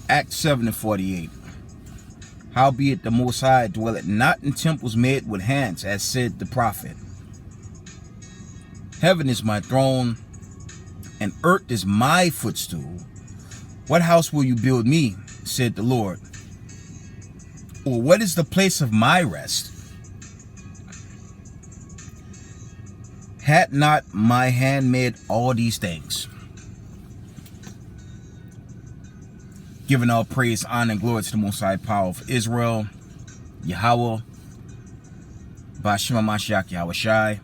Acts 7:48. Howbeit the Most High dwelleth not in temples made with hands, as said the prophet. Heaven is my throne, and earth is my footstool. What house will you build me, said the Lord? Or what is the place of my rest? Had not my hand made all these things? Giving all praise, honor, and glory to the Most High Power of Israel, Yahweh, Ba'Shem HaMashiach Yahweh Shai.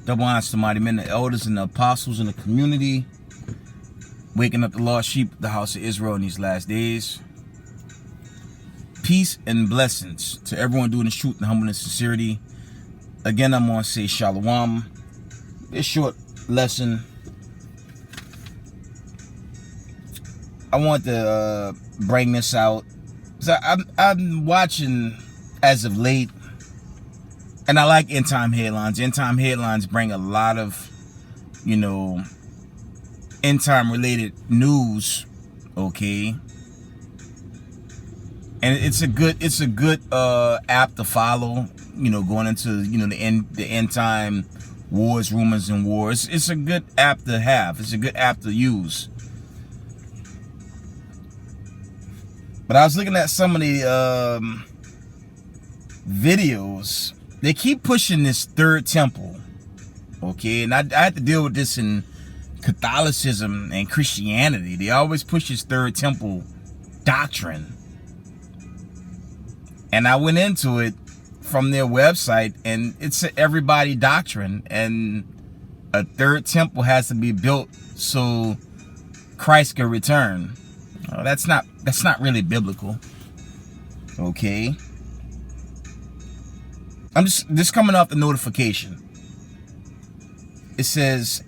Double honors to mighty men, the elders, and the apostles in the community, waking up the lost sheep of the house of Israel in these last days. Peace and blessings to everyone doing this truth and humbleness and sincerity. Again, I'm going to say Shalom. This short lesson, I want to bring this out. So I'm watching as of late, and I like end time headlines. End time headlines bring a lot of, end time related news. Okay, and it's a good app to follow. Going into the end time wars, rumors, and wars. It's a good app to have. It's a good app to use. But I was looking at some of the videos. They keep pushing this third temple, okay? And I had to deal with this in Catholicism and Christianity. They always push this third temple doctrine. And I went into it from their website, and it's an everybody doctrine. And a third temple has to be built so Christ can return. That's not really biblical. Okay. I'm just coming off the notification. It says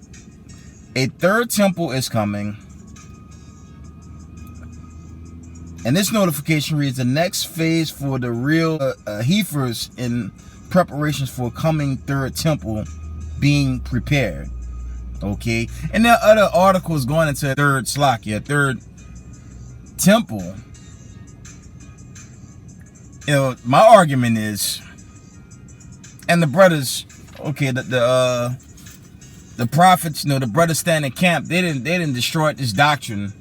a third temple is coming. And this notification reads, the next phase for the real heifers in preparations for a coming third temple being prepared. Okay. And there are other articles going into third third temple. My argument is, and the brothers, okay, the prophets, the brothers standing camp, they didn't destroy this doctrine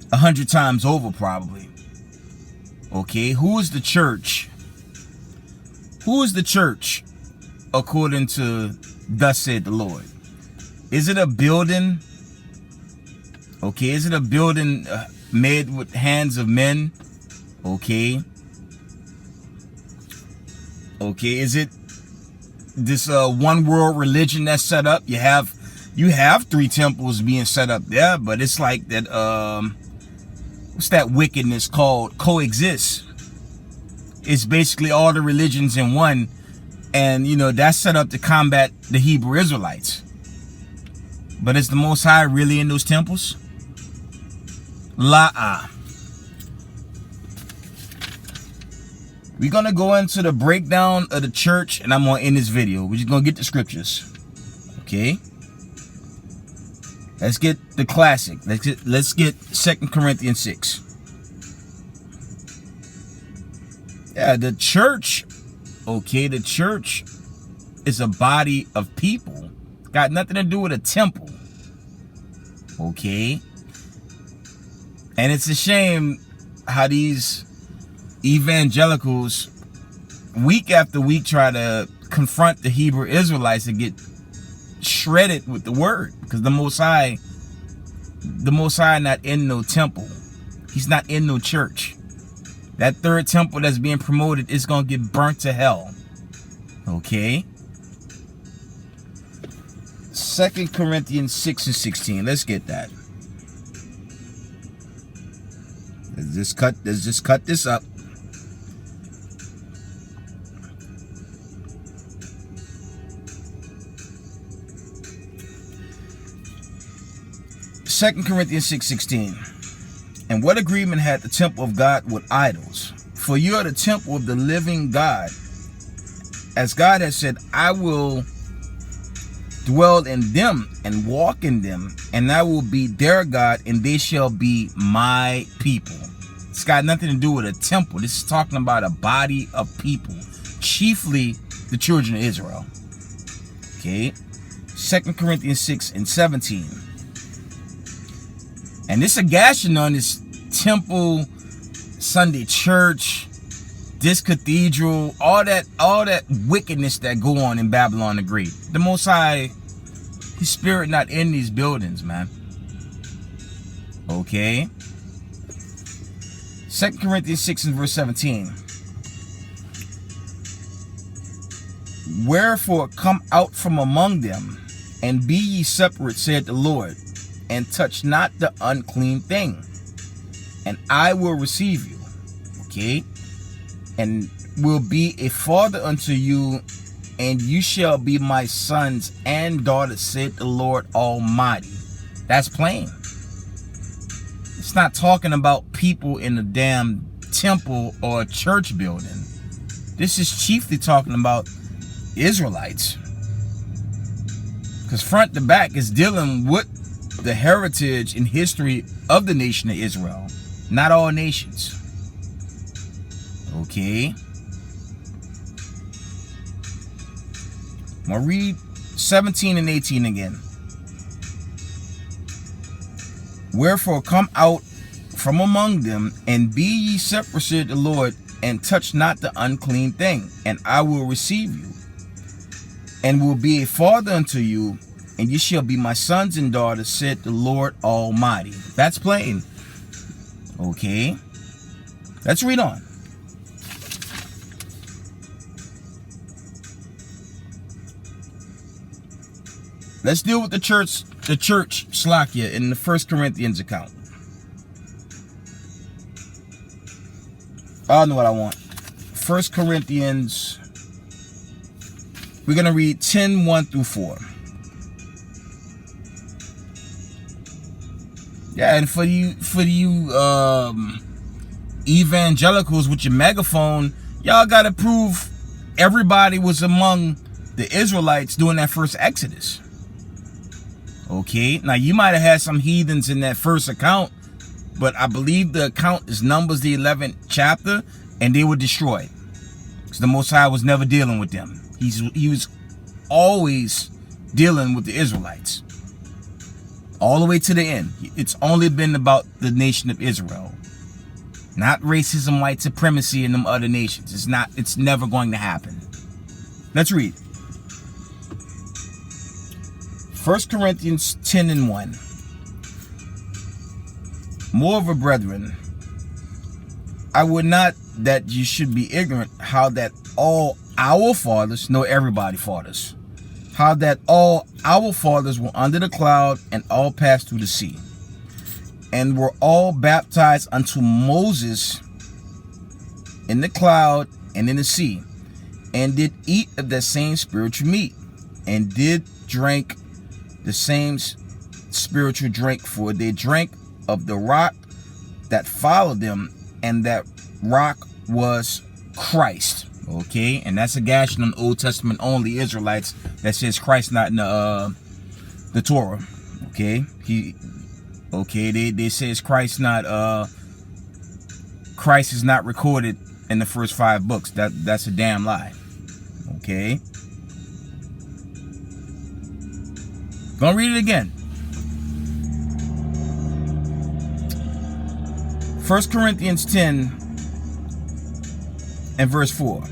100 times over, probably. Okay, who is the church? Who is the church according to thus said the Lord? Is it a building? Okay, is it a building made with hands of men? Okay. Okay, is it this one world religion that's set up? You have 3 temples being set up there, but it's like that what's that wickedness called? Coexist. It's basically all the religions in one, and that's set up to combat the Hebrew Israelites. But is the Most High really in those temples? La-ah. We're going to go into the breakdown of the church, and I'm going to end this video. We're just going to get the scriptures. Okay? Let's get the classic. Let's get 2 Corinthians 6. Yeah, the church, okay, the church is a body of people. Got nothing to do with a temple. Okay? And it's a shame how these evangelicals week after week try to confront the Hebrew Israelites and get shredded with the word, because the Most High not in no temple. He's not in no church. That third temple that's being promoted is going to get burnt to hell. Okay? 2 Corinthians 6 and 16. Let's get that. Let's just cut this up. Second Corinthians 6:16. And what agreement had the temple of God with idols? For you are the temple of the living God. As God has said, I will dwell in them and walk in them, and I will be their God, and they shall be my people. It's got nothing to do with a temple. This is talking about a body of people, chiefly the children of Israel. Okay, 2 Corinthians 6:17. And this agashing on this temple, Sunday church, this cathedral, all that wickedness that go on in Babylon the Great. The Most High, His Spirit not in these buildings, man. Okay. 2 Corinthians 6:17. Wherefore come out from among them, and be ye separate, said the Lord, and touch not the unclean thing, and I will receive you. Okay. And will be a father unto you, and you shall be my sons and daughters, said the Lord Almighty. That's plain. It's not talking about people in a damn temple or a church building. This is chiefly talking about Israelites. Because front to back is dealing with the heritage and history of the nation of Israel. Not all nations. Okay. I'm going to read 17 and 18 again. Wherefore come out from among them, and be ye separate, said the Lord, and touch not the unclean thing, and I will receive you, and will be a father unto you, and ye shall be my sons and daughters, said the Lord Almighty. That's plain. Okay. Let's read on. Let's deal with the church Slakia in the 1 Corinthians account. I know what I want. 1 Corinthians, we're going to read 10:1-4. Yeah, and for you evangelicals with your megaphone, y'all got to prove everybody was among the Israelites during that first Exodus. Okay, now you might have had some heathens in that first account, but I believe the account is Numbers the 11th chapter, and they were destroyed. Because the Most High was never dealing with them. He was always dealing with the Israelites. All the way to the end. It's only been about the nation of Israel. Not racism, white supremacy, and them other nations. It's never going to happen. Let's read. 1 Corinthians 10:1. Moreover, brethren, I would not that you should be ignorant how that all our fathers, no everybody fathers, how that all our fathers were under the cloud and all passed through the sea, and were all baptized unto Moses in the cloud and in the sea, and did eat of that same spiritual meat, and did drink the same spiritual drink, for they drank of the rock that followed them, and that rock was Christ. Okay, and that's a gashing on Old Testament only Israelites that says Christ not in the Torah. Okay, they says Christ not Christ is not recorded in the first 5 books. That's a damn lie. Okay. Gonna read it again. 1 Corinthians 10 and verse 4.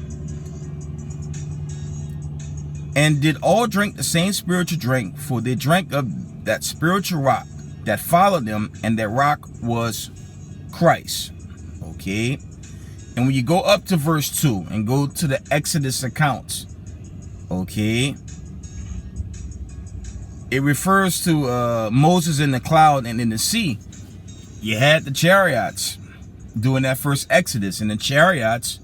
And did all drink the same spiritual drink, for they drank of that spiritual rock that followed them, and that rock was Christ. Okay. And when you go up to verse 2 and go to the Exodus accounts, okay, it refers to Moses in the cloud and in the sea. You had the chariots doing that first Exodus, and the chariots,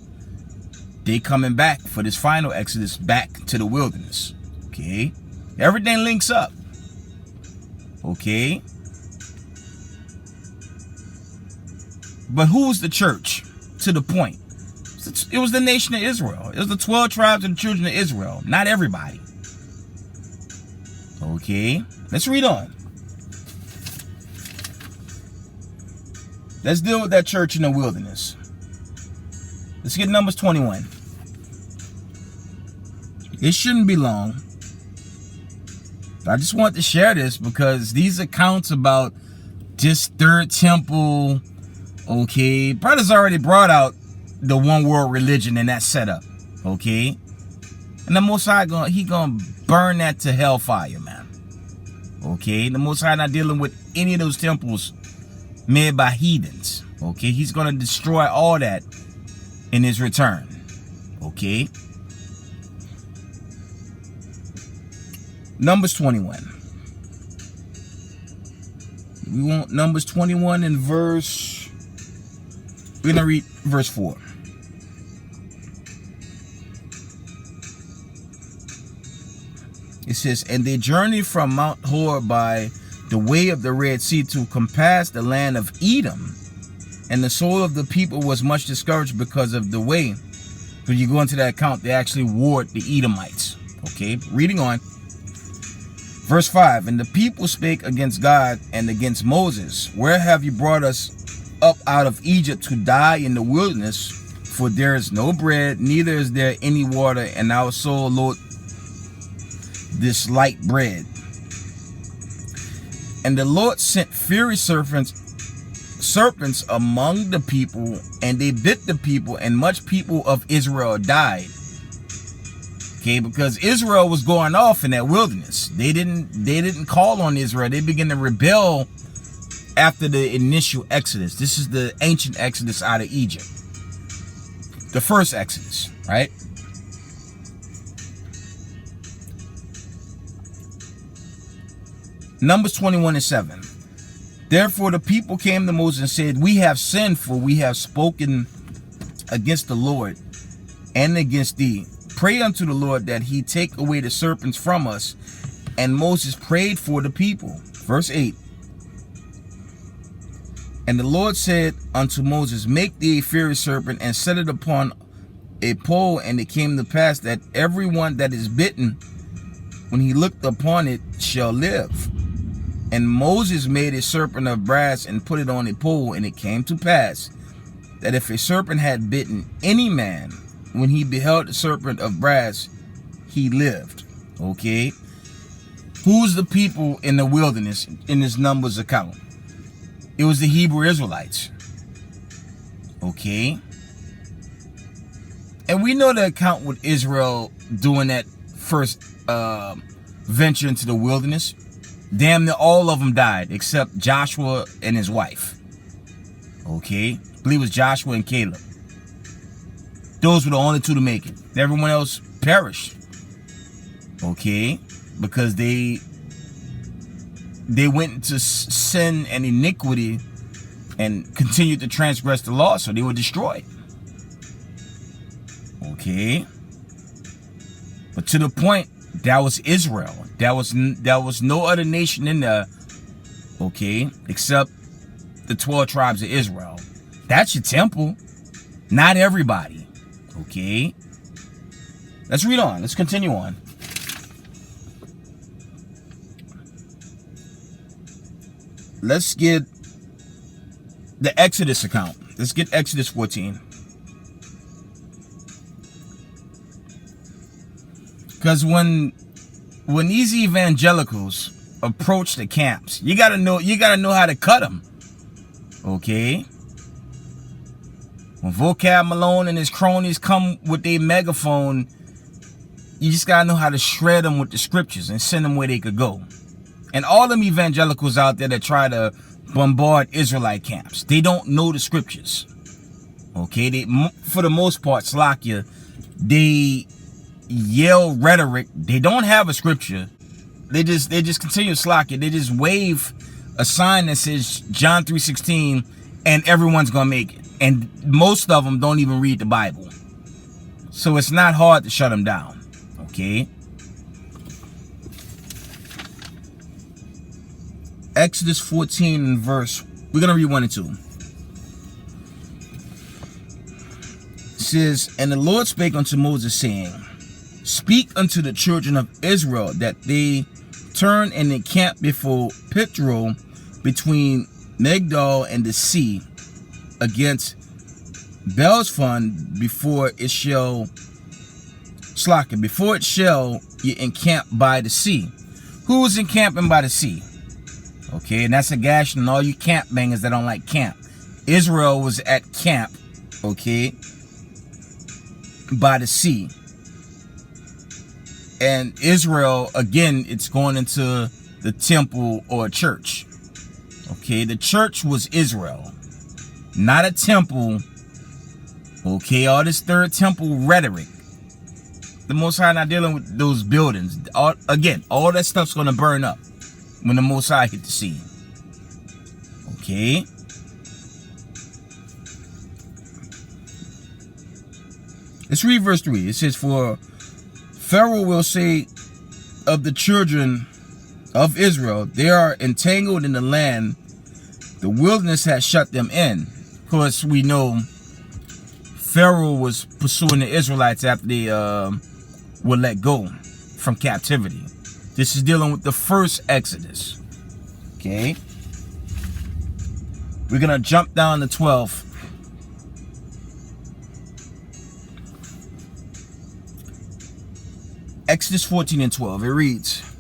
they coming back for this final Exodus back to the wilderness. Okay, everything links up. Okay, but who was the church? To the point, it was the nation of Israel. It was the 12 tribes of the children of Israel. Not everybody. Okay, let's read on. Let's deal with that church in the wilderness. Let's get Numbers 21. It shouldn't be long. I just want to share this because these accounts about this third temple, okay, brothers already brought out the one world religion and that setup, okay? And the Most High he gonna burn that to hellfire, man. Okay, the Most High not dealing with any of those temples made by heathens. Okay, he's gonna destroy all that in his return. Okay. Numbers 21. We want Numbers 21 and we're gonna read verse 4. It says, and they journeyed from Mount Hor by the way of the Red Sea to compass the land of Edom. And the soul of the people was much discouraged because of the way. When you go into that account, they actually warred the Edomites. Okay, reading on. Verse 5, and the people spake against God and against Moses. Where have you brought us up out of Egypt to die in the wilderness? For there is no bread, neither is there any water, and our soul loath this light bread. And the Lord sent fiery serpents among the people, and they bit the people, and much people of Israel died. Okay, because Israel was going off in that wilderness. They didn't call on Israel. They began to rebel after the initial Exodus. This is the ancient Exodus out of Egypt. The first Exodus, right? Numbers 21 and 7. Therefore the people came to Moses and said, we have sinned, for we have spoken against the Lord and against thee. Pray unto the Lord that he take away the serpents from us. And Moses prayed for the people. Verse 8. And the Lord said unto Moses, make thee a fiery serpent and set it upon a pole. And it came to pass that everyone that is bitten, when he looked upon it, shall live. And Moses made a serpent of brass and put it on a pole. And it came to pass that if a serpent had bitten any man, when he beheld the serpent of brass, he lived. Okay. Who's the people in the wilderness in this Numbers account? It was the Hebrew Israelites. Okay. And we know the account with Israel doing that first venture into the wilderness. Damn near all of them died except Joshua and his wife. Okay. I believe it was Joshua and Caleb. Those were the only two to make it. Everyone else perished. Okay. Because they went into sin and iniquity and continued to transgress the law, so they were destroyed. Okay. But to the point, that was Israel. That was no other nation in there, okay, except the 12 tribes of Israel. That's your temple. Not everybody. Okay. Let's read on. Let's continue on. Let's get the Exodus account. Let's get Exodus 14. Because when these evangelicals approach the camps, you gotta know how to cut them. Okay. When Vocab Malone and his cronies come with their megaphone, you just gotta know how to shred them with the scriptures and send them where they could go. And all them evangelicals out there that try to bombard Israelite camps, they don't know the scriptures. Okay, they, for the most part, Slakia, they yell rhetoric. They don't have a scripture. They just continue Slakia. They just wave a sign that says John 3:16, and everyone's gonna make it. And most of them don't even read the Bible. So it's not hard to shut them down. Okay. Exodus 14 and verse, we're going to read 1 and 2. It says, and the Lord spake unto Moses, saying, speak unto the children of Israel that they turn and encamp before Pitro, between Migdol and the sea, against Belsphon, before it shall you encamp by the sea. Who is encamping by the sea? Okay, and that's a gash on all you camp bangers that don't like camp. Israel was at camp, okay, by the sea. And Israel, again, it's going into the temple or church. Okay, the church was Israel, not a temple. Okay, all this third temple rhetoric. The Most High not dealing with those buildings. All that stuff's going to burn up when the Most High hit the scene. Okay. Let's read verse 3. It says, for Pharaoh will say of the children of Israel, they are entangled in the land. The wilderness has shut them in. Of course, we know Pharaoh was pursuing the Israelites after they were let go from captivity. This is dealing with the first Exodus. Okay. We're going to jump down to 12. Exodus 14 and 12. It reads,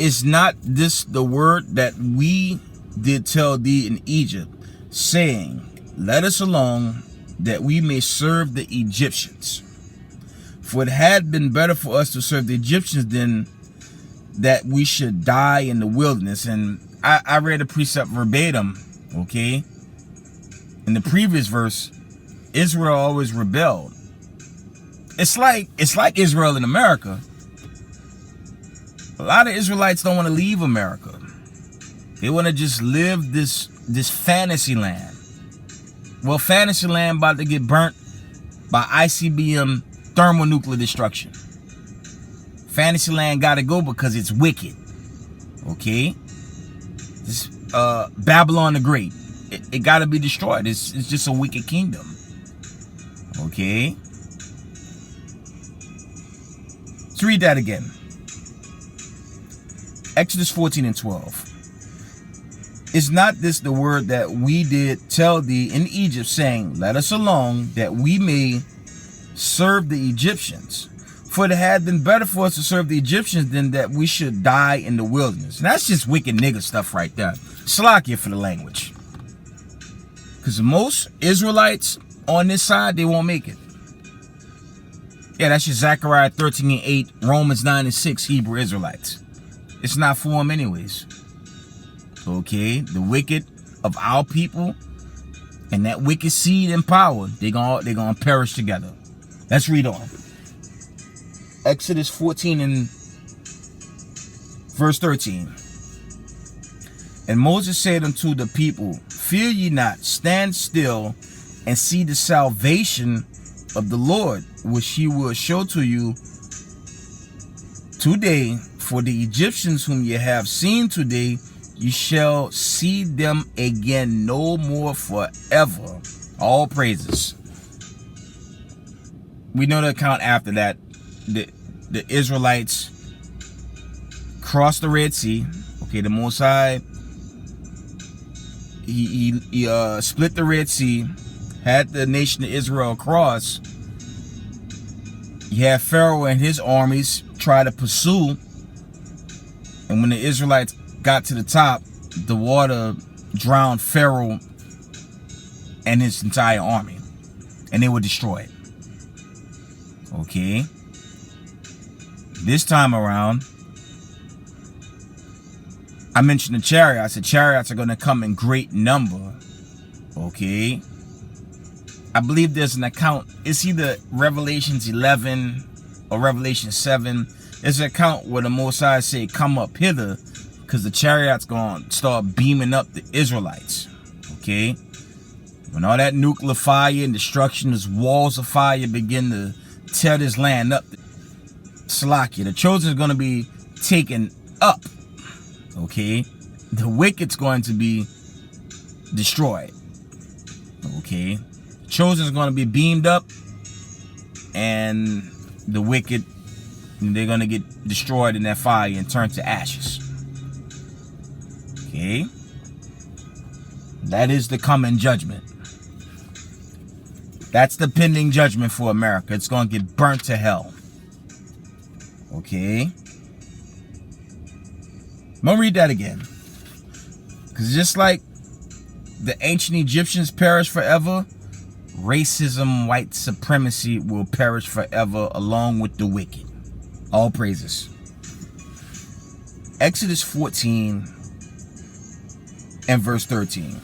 is not this the word that we did tell thee in Egypt, saying, let us alone, that we may serve the Egyptians? For it had been better for us to serve the Egyptians than that we should die in the wilderness. And I read a precept verbatim, okay? In the previous verse, Israel always rebelled. It's like Israel in America. A lot of Israelites don't want to leave America. They want to just live this fantasy land. Well, fantasy land about to get burnt by ICBM thermonuclear destruction. Fantasy land got to go because it's wicked. Okay? This Babylon the Great. It got to be destroyed. It's just a wicked kingdom. Okay? Let's read that again. Exodus 14 and 12. Is not this the word that we did tell thee in Egypt, saying, let us alone, that we may serve the Egyptians? For it had been better for us to serve the Egyptians than that we should die in the wilderness. And that's just wicked nigga stuff right there. Slakia for the language. Because most Israelites on this side, they won't make it. Yeah, that's your Zechariah 13 and 8, Romans 9 and 6, Hebrew Israelites. It's not for them anyways. Okay, the wicked of our people and that wicked seed in power, they're gonna perish together. Let's read on. Exodus 14 and verse 13. And Moses said unto the people, fear ye not, stand still and see the salvation of the Lord, which he will show to you today. For the Egyptians whom ye have seen today, you shall see them again no more forever. All praises. We know the account after that. The Israelites crossed the Red Sea. Okay, the Most High, he split the Red Sea, had the nation of Israel cross. You had Pharaoh and his armies try to pursue. And when the Israelites got to the top, the water drowned Pharaoh and his entire army. And they were destroyed. Okay. This time around, I mentioned the chariots. I said chariots are going to come in great number. Okay. I believe there's an account. It's either Revelations 11 or Revelation 7. There's an account where the Most High say, come up hither, because the chariot's going to start beaming up the Israelites. Okay? When all that nuclear fire and destruction, those walls of fire begin to tear this land up, Salakia, the chosen is going to be taken up. Okay? The wicked's going to be destroyed. Okay? Chosen is going to be beamed up, and the wicked And they're going to get destroyed in that fire and turned to ashes. Okay? That is the coming judgment. That's the pending judgment for America. It's going to get burnt to hell. Okay? I'm going to read that again. Because just like the ancient Egyptians perished forever, racism, white supremacy will perish forever along with the wicked. All praises. Exodus 14 and verse 13.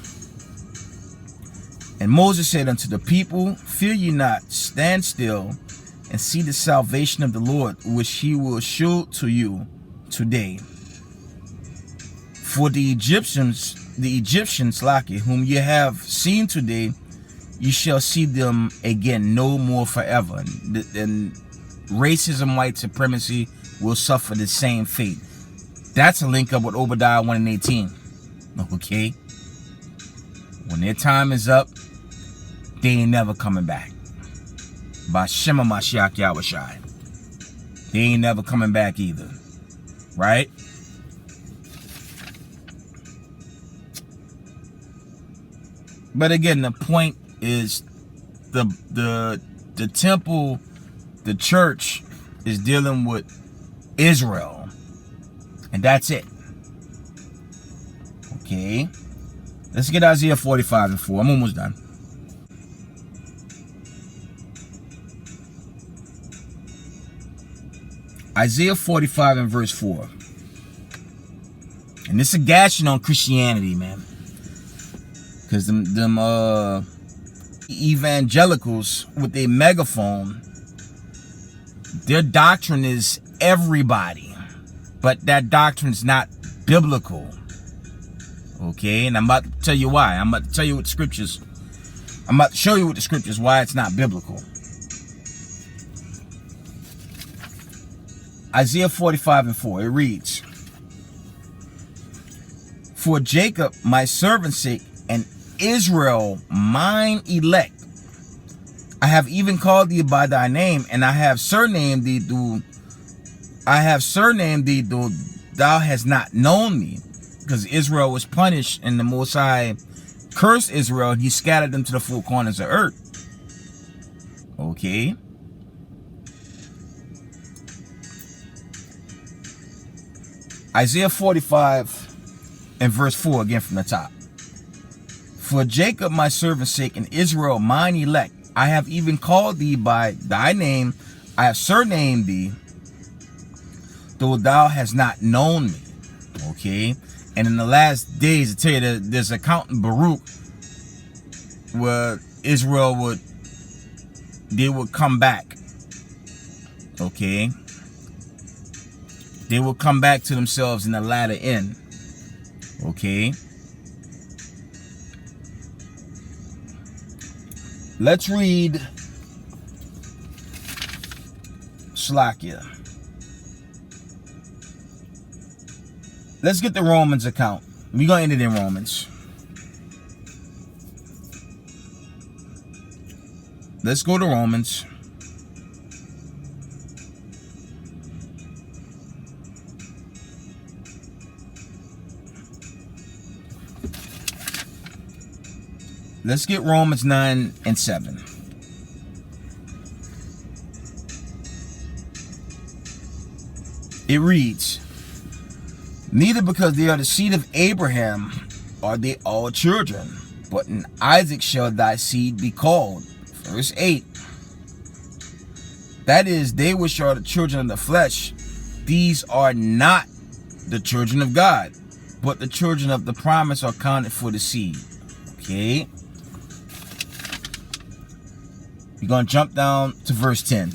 And Moses said unto the people, fear ye not, stand still, and see the salvation of the Lord, which he will show to you today. For the Egyptians, Laki, whom ye have seen today, you shall see them again no more forever. And racism, white supremacy will suffer the same fate. That's a link up with Obadiah 1 and 18. Okay? When their time is up, they ain't never coming back. By Shema Mashiach Yahushai. They ain't never coming back either. Right? But again, the point is the temple, the church is dealing with Israel. And that's it. Okay. Let's get Isaiah 45 and 4. I'm almost done. Isaiah 45 and verse 4. And this is a gashing on Christianity, man. Because them evangelicals with their megaphone, their doctrine is everybody. But that doctrine is not biblical. Okay, and I'm about to tell you why. I'm about to tell you what the scriptures, I'm about to show you with the scriptures why it's not biblical. Isaiah 45 and 4, it reads, for Jacob my servant's sake, and Israel mine elect, I have even called thee by thy name, and I have surnamed thee though thou hast not known me. Because Israel was punished, and the Most High cursed Israel, and he scattered them to the four corners of earth. Okay. Isaiah 45 and verse 4 again from the top. For Jacob my servant's sake, and Israel mine elect, I have even called thee by thy name, I have surnamed thee, though thou hast not known me. Okay. And in the last days, I tell you, there's an account in Baruch where Israel would come back. Okay. They will come back to themselves in the latter end. Okay. Let's read Slakia. Let's get the Romans account. We're going to end it in Romans. Let's go to Romans. Let's get Romans 9 and 7. It reads, neither because they are the seed of Abraham are they all children, but in Isaac shall thy seed be called. Verse 8. That is, they which are the children of the flesh, these are not the children of God, but the children of the promise are counted for the seed. Okay. We're going to jump down to verse 10.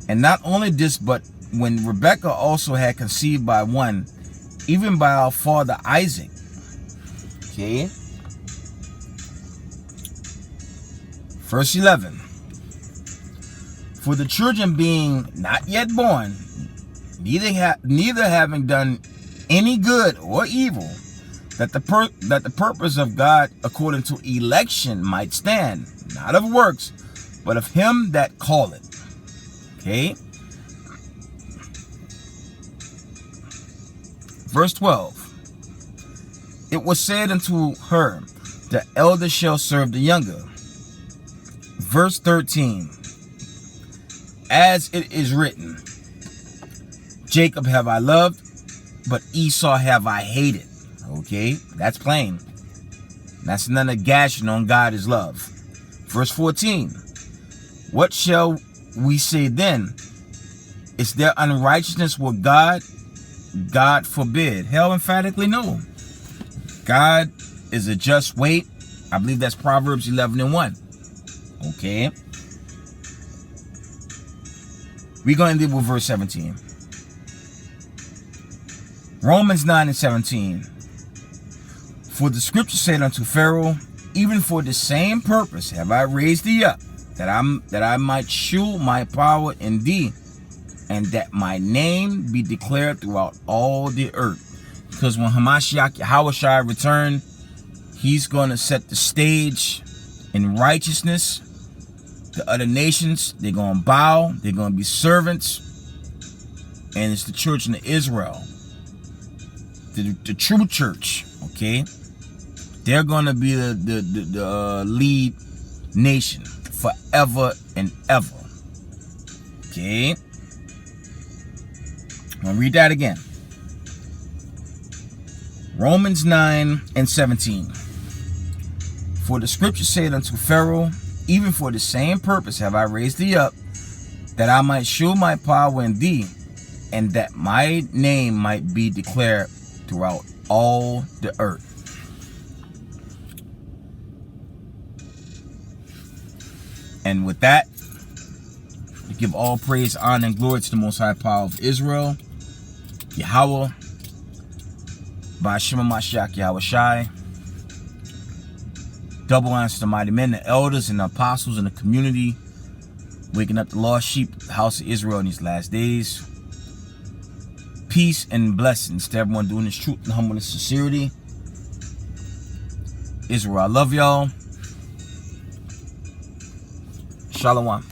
And not only this, but when Rebekah also had conceived by one, even by our father Isaac. Okay. Verse 11. For the children being not yet born, neither having done any good or evil, that the purpose of God according to election might stand, not of works, but of him that calleth. Okay. Verse 12. It was said unto her, the elder shall serve the younger. Verse 13. As it is written, Jacob have I loved, but Esau have I hated. Okay, that's plain. That's another gashing on God is love. Verse 14. What shall we say then? Is there unrighteousness with God? God forbid. Hell, emphatically no. God is a just weight. I believe that's Proverbs 11:1. Okay. We're going to deal with verse 17. Romans 9:17. For the scripture said unto Pharaoh, even for the same purpose have I raised thee up, that I might shew my power in thee, and that my name be declared throughout all the earth. Because when Hamashiach Yahushua return, he's going to set the stage in righteousness. The other nations, they're going to bow. They're going to be servants. And it's the children of Israel. The true church, okay? They're going to be the lead nation forever and ever. Okay? I'm going to read that again. Romans 9:17. For the scripture said unto Pharaoh, even for the same purpose have I raised thee up, that I might show my power in thee, and that my name might be declared throughout all the earth. And with that, we give all praise, honor, and glory to the Most High Power of Israel, Yahweh, Ba'Shem Mashiach Yahushai. Double honors to the mighty men, the elders, and the apostles in the community, waking up the lost sheep of the house of Israel in these last days. Peace and blessings to everyone doing this truth and humbleness and sincerity. Israel, I love y'all. Shalom.